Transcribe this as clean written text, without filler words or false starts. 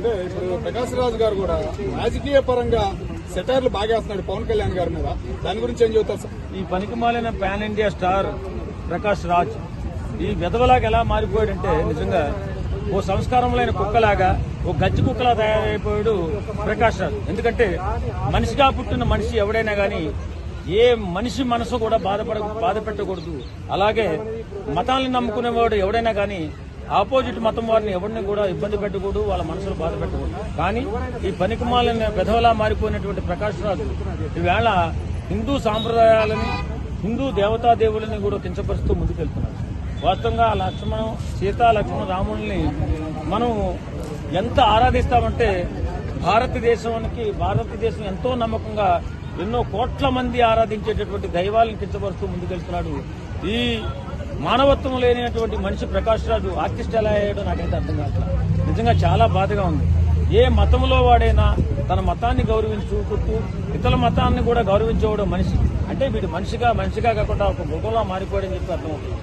అంటే ఇప్పుడు ప్రకాష్ రాజ్ గారు కూడా రాజకీయ పరంగా సెటైర్లు బాగా వేస్తున్నాడు పవన్ కళ్యాణ్ గారి మీద. దాని గురించి ఏం చెబుతారు సార్? ఈ పనికిమాలిన pan India star Prakash Raj ఈ విధవలాగా ఎలా మారిపోయాడంటే నిజంగా ఓ సంస్కారం లేని కుక్కలాగా ఓ గజ్జి కుక్కలా తయారైపోయాడు ప్రకాష్ రాజ్. ఎందుకంటే మనిషిగా పుట్టిన మనిషి ఎవడైనా గానీ ఏ మనిషి మనసు కూడా బాధ పెట్టకూడదు. అలాగే మతాలను నమ్ముకునేవాడు ఎవడైనా గానీ ఆపోజిట్ మతం వారిని ఎవరిని కూడా ఇబ్బంది పెట్టకూడదు, వాళ్ళ మనసులు బాధ పెట్టకూడదు. కానీ ఈ పనికిమాలిన విధవలా మారిపోయినటువంటి ప్రకాష్ రాజ్ ఈవేళ హిందూ సాంప్రదాయాలని హిందూ దేవతాదేవులని కూడా కించపరుస్తూ ముందుకెళ్తున్నారు. వాస్తవంగా లక్ష్మణం సీతా లక్ష్మణ రాముల్ని మనం ఎంత ఆరాధిస్తామంటే భారతదేశం ఎంతో నమ్మకంగా ఎన్నో కోట్ల మంది ఆరాధించేటటువంటి దైవాలను కించపరుస్తూ ముందుకెళ్తున్నాడు. ఈ మానవత్వం లేనటువంటి మనిషి ప్రకాష్ రాజు ఆర్టిస్ట్ ఎలా అయ్యాడో నాకైతే అర్థం కాదు. నిజంగా చాలా బాధగా ఉంది. ఏ మతంలో వాడైనా తన మతాన్ని గౌరవించుకుంటూ ఇతర మతాన్ని కూడా గౌరవించేవాడు మనిషి. అంటే వీడు మనిషిగా కాకుండా ఒక మృగంలా మారిపోయాడని చెప్పి అర్థమవుతుంది.